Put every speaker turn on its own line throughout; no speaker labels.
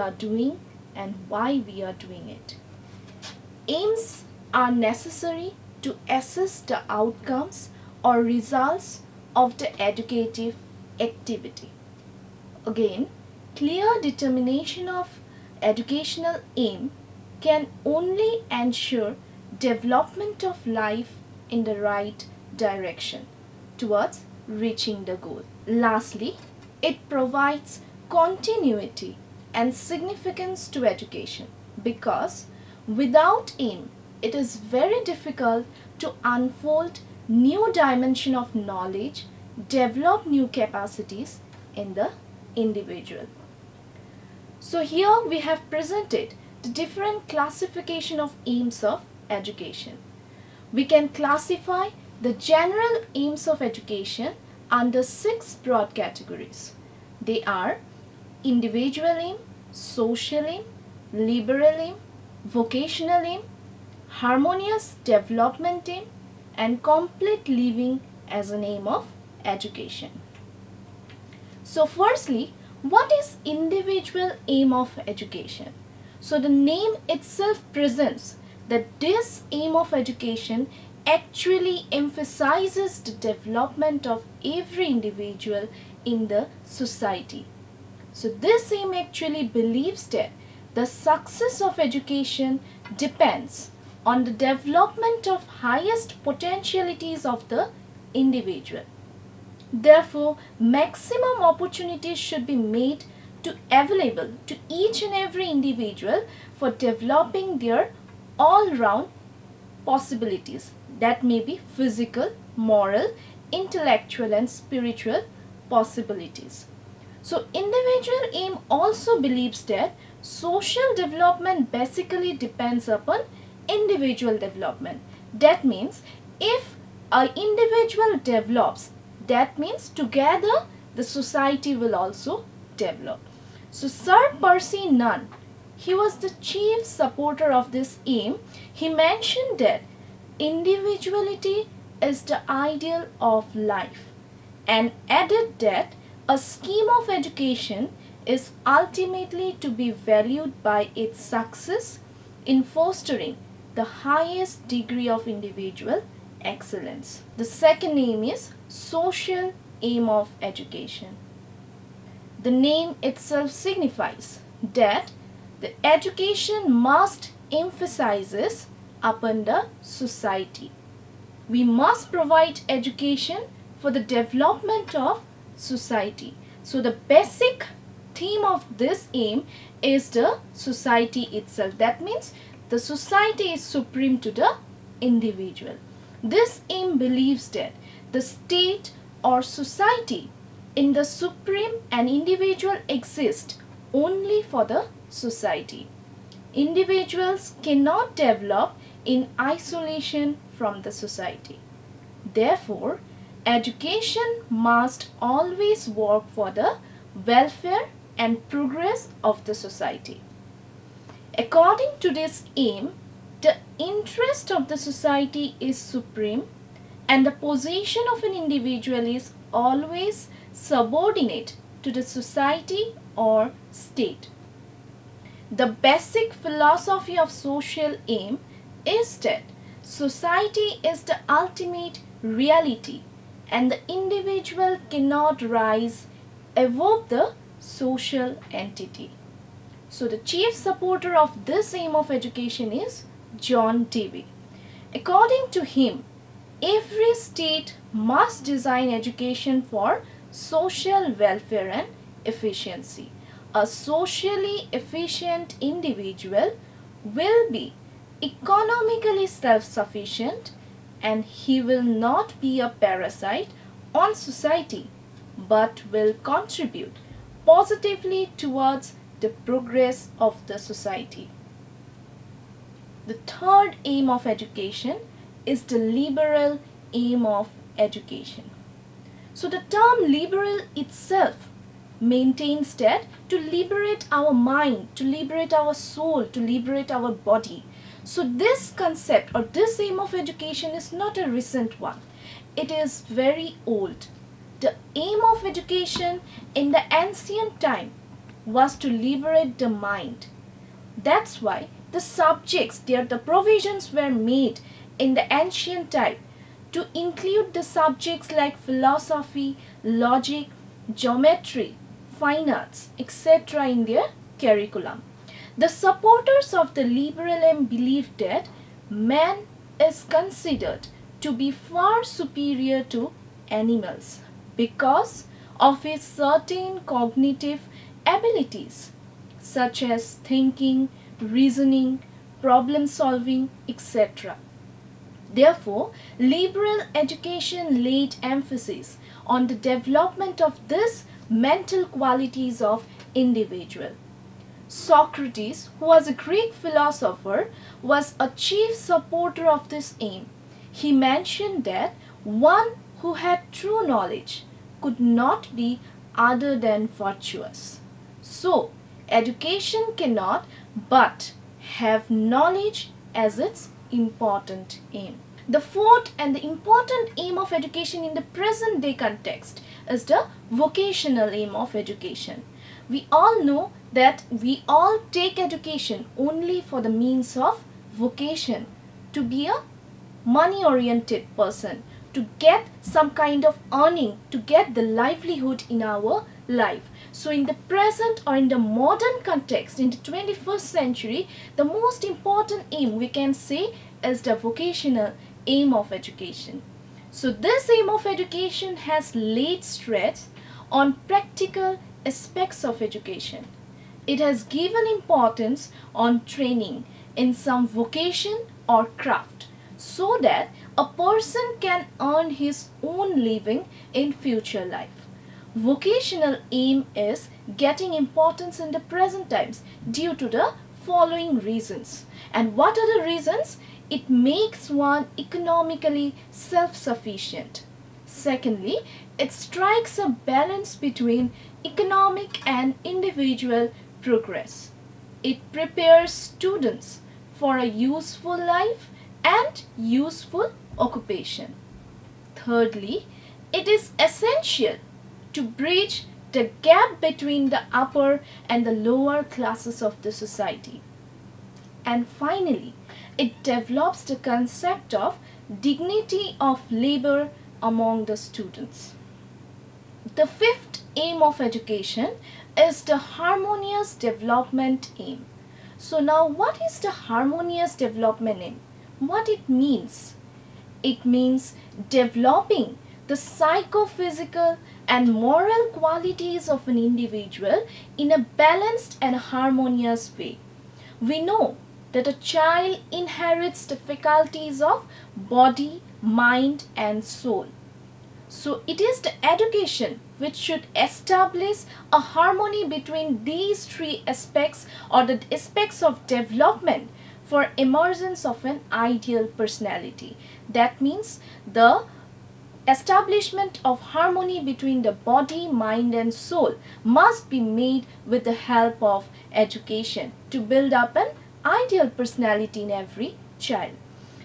are doing and why we are doing it. Aims are necessary to assess the outcomes or results of the educative activity. Again, clear determination of educational aim can only ensure development of life in the right direction towards reaching the goal. Lastly, it provides continuity and significance to education because without aim, it is very difficult to unfold new dimension of knowledge, develop new capacities in the individual. So here we have presented the different classification of aims of education. We can classify the general aims of education under 6 broad categories. They are individual aim, social aim, liberal aim, vocational aim, harmonious development aim, and complete living as an aim of education. So firstly, what is individual aim of education? So the name itself presents that this aim of education actually emphasizes the development of every individual in the society. So this aim actually believes that the success of education depends on the development of highest potentialities of the individual. Therefore, maximum opportunities should be made available to each and every individual for developing their all-round possibilities, that may be physical, moral, intellectual and spiritual possibilities. So individual aim also believes that social development basically depends upon individual development. That means if an individual develops, that means together the society will also develop. So Sir Percy Nunn, he was the chief supporter of this aim. He mentioned that individuality is the ideal of life and added that a scheme of education is ultimately to be valued by its success in fostering the highest degree of individual excellence. The second aim is social aim of education. The name itself signifies that the education must emphasizes upon the society. We must provide education for the development of society. So the basic theme of this aim is the society itself. That means the society is supreme to the individual. This aim believes that the state or society in the supreme and individual exist only for the society. Individuals cannot develop in isolation from the society. Therefore, education must always work for the welfare and progress of the society. According to this aim, the interest of the society is supreme and the position of an individual is always subordinate to the society or state. The basic philosophy of social aim is that society is the ultimate reality and the individual cannot rise above the social entity. So the chief supporter of this aim of education is John Dewey. According to him, every state must design education for social welfare and efficiency. A socially efficient individual will be economically self-sufficient and he will not be a parasite on society but will contribute positively towards the progress of the society. The third aim of education is the liberal aim of education. So the term liberal itself maintains that to liberate our mind, to liberate our soul, to liberate our body. So this concept or this aim of education is not a recent one. It is very old. The aim of education in the ancient time was to liberate the mind. That's why the provisions were made in the ancient time to include the subjects like philosophy, logic, geometry, fine arts, etc. in their curriculum. The supporters of the liberalism believed that man is considered to be far superior to animals because of his certain cognitive abilities such as thinking, reasoning, problem solving, etc. Therefore, liberal education laid emphasis on the development of these mental qualities of individual. Socrates, who was a Greek philosopher, was a chief supporter of this aim. He mentioned that one who had true knowledge could not be other than virtuous. So, education cannot but have knowledge as its important aim. The fourth and the important aim of education in the present day context is the vocational aim of education. We all know that we all take education only for the means of vocation, to be a money oriented person, to get some kind of earning, to get the livelihood in our life. So in the present or in the modern context, in the 21st century, the most important aim we can say is the vocational aim of education. So this aim of education has laid stress on practical aspects of education. It has given importance on training in some vocation or craft so that a person can earn his own living in future life. Vocational aim is getting importance in the present times due to the following reasons. And what are the reasons? It makes one economically self-sufficient. Secondly, it strikes a balance between economic and individual progress. It prepares students for a useful life and useful occupation. Thirdly, it is essential to bridge the gap between the upper and the lower classes of the society. And finally, it develops the concept of dignity of labor among the students. The fifth aim of education is the harmonious development aim. So now what is the harmonious development aim? What it means? It means developing the psychophysical and moral qualities of an individual in a balanced and harmonious way. We know that a child inherits the faculties of body, mind, and soul. So it is the education which should establish a harmony between these three aspects or the aspects of development for emergence of an ideal personality. That means the establishment of harmony between the body, mind, and soul must be made with the help of education to build up an ideal personality in every child.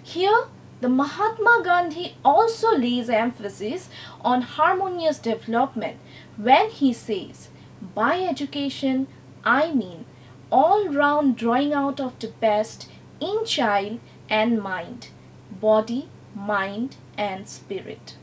Here, the Mahatma Gandhi also lays emphasis on harmonious development when he says, by education, I mean all round drawing out of the best in child and mind, body, mind, and spirit.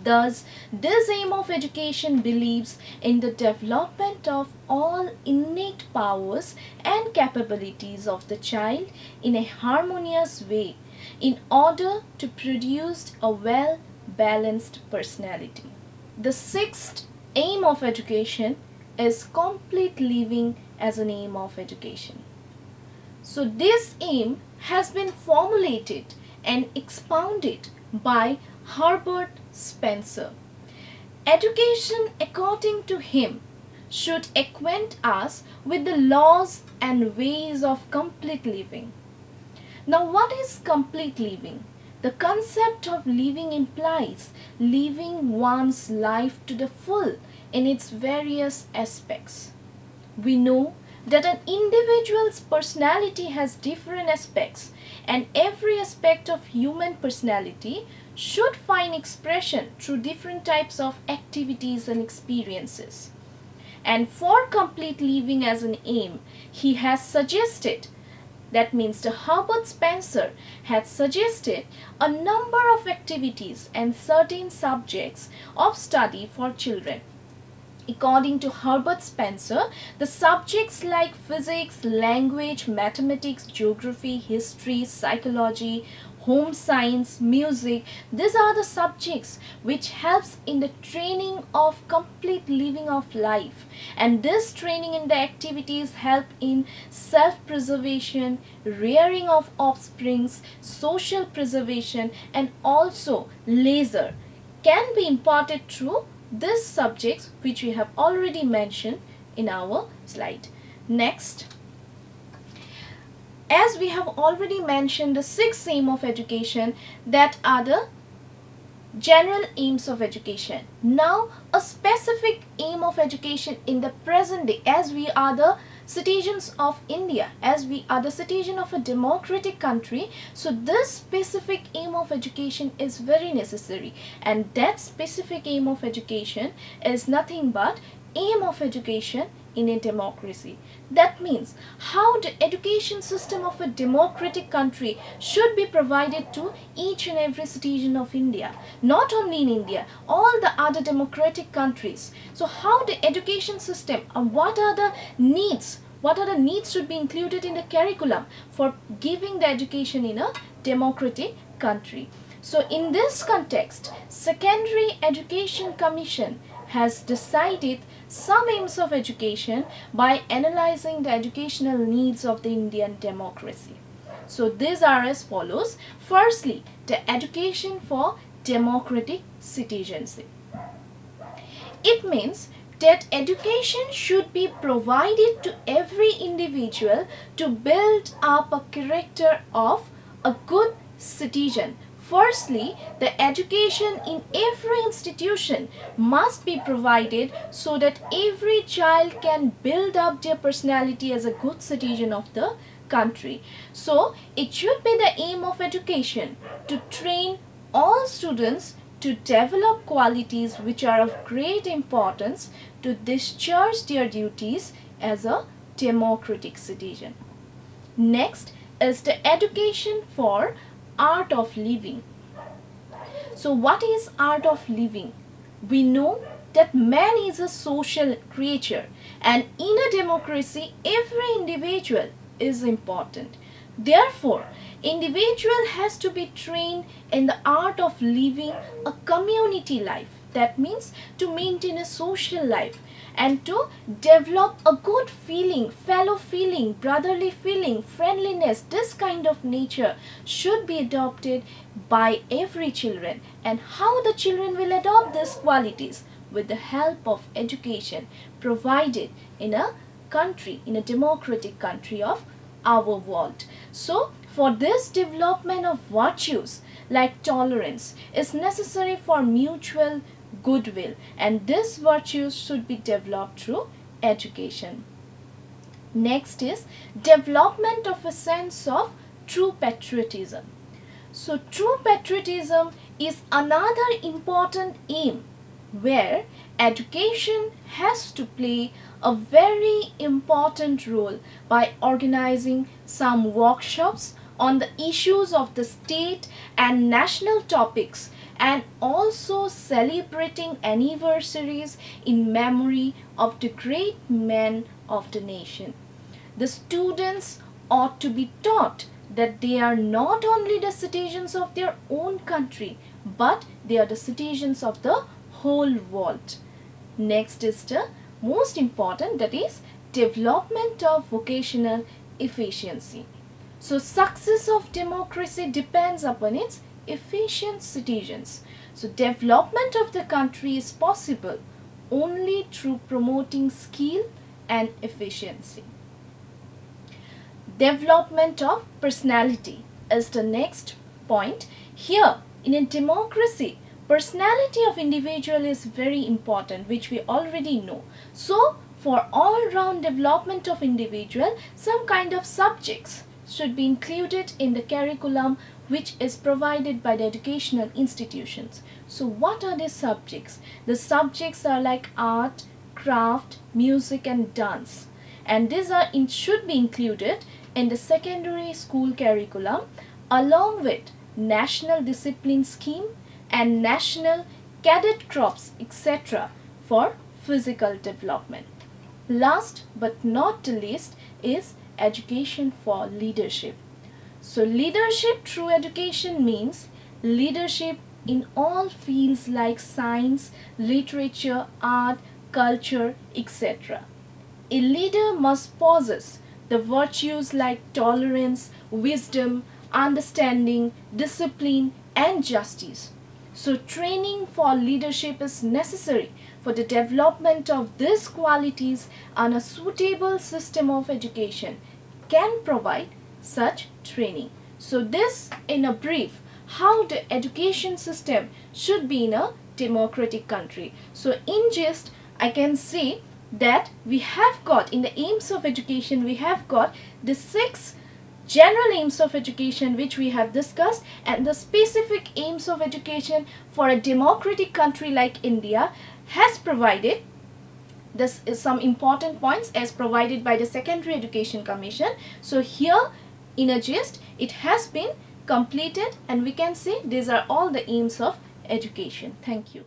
Thus, this aim of education believes in the development of all innate powers and capabilities of the child in a harmonious way in order to produce a well-balanced personality. The sixth aim of education is complete living as an aim of education. So this aim has been formulated and expounded by Herbert Spencer. Education, according to him, should acquaint us with the laws and ways of complete living. Now, what is complete living? The concept of living implies living one's life to the full in its various aspects. We know that an individual's personality has different aspects, and every aspect of human personality should find expression through different types of activities and experiences. And for complete living as an aim, he has suggested, that means the Herbert Spencer had suggested a number of activities and certain subjects of study for children. According to Herbert Spencer, the subjects like physics, language, mathematics, geography, history, psychology, home science, music, these are the subjects which helps in the training of complete living of life. And this training in the activities help in self-preservation, rearing of offsprings, social preservation, and also leisure can be imparted through these subjects which we have already mentioned in our slide. Next, as we have already mentioned the sixth aim of education, that are the general aims of education. Now a specific aim of education in the present day, as we are the citizens of India, as we are the citizen of a democratic country, so this specific aim of education is very necessary, and that specific aim of education is nothing but aim of education in a democracy. That means how the education system of a democratic country should be provided to each and every citizen of India, not only in India, all the other democratic countries. So how the education system and what are the needs should be included in the curriculum for giving the education in a democratic country. So in this context, Secondary Education Commission has decided some aims of education by analyzing the educational needs of the Indian democracy. So these are as follows. Firstly, the education for democratic citizenship. It means that education should be provided to every individual to build up a character of a good citizen. Firstly, the education in every institution must be provided so that every child can build up their personality as a good citizen of the country. So, it should be the aim of education to train all students to develop qualities which are of great importance to discharge their duties as a democratic citizen. Next is the education for art of living. So what is art of living? We know that man is a social creature, and in a democracy every individual is important. Therefore, individual has to be trained in the art of living a community life. That means to maintain a social life and to develop a good feeling, fellow feeling, brotherly feeling, friendliness. This kind of nature should be adopted by every children. And how the children will adopt these qualities? With the help of education provided in a country, in a democratic country of our world. So for this development of virtues like tolerance is necessary for mutual goodwill, and these virtues should be developed through education. Next is development of a sense of true patriotism. So true patriotism is another important aim where education has to play a very important role by organizing some workshops on the issues of the state and national topics, and also celebrating anniversaries in memory of the great men of the nation. The students ought to be taught that they are not only the citizens of their own country, but they are the citizens of the whole world. Next is the most important, that is development of vocational efficiency. So success of democracy depends upon its efficient citizens. So development of the country is possible only through promoting skill and efficiency. Development of personality is the next point. Here in a democracy, personality of individual is very important, which we already know. So for all round development of individual, some kind of subjects should be included in the curriculum which is provided by the educational institutions. So what are the subjects? The subjects are like art, craft, music and dance. And these should be included in the secondary school curriculum along with national discipline scheme and national cadet corps, etc. for physical development. Last but not the least is education for leadership. So leadership through education means leadership in all fields like science, literature, art, culture, etc. A leader must possess the virtues like tolerance, wisdom, understanding, discipline, and justice. So, training for leadership is necessary for the development of these qualities, and a suitable system of education can provide such training. So, this in a brief how the education system should be in a democratic country. So, in gist, I can say that we have got in the aims of education, we have got the 6 general aims of education which we have discussed, and the specific aims of education for a democratic country like India has provided. This is some important points as provided by the Secondary Education Commission. So here in a gist it has been completed, and we can say these are all the aims of education. Thank you.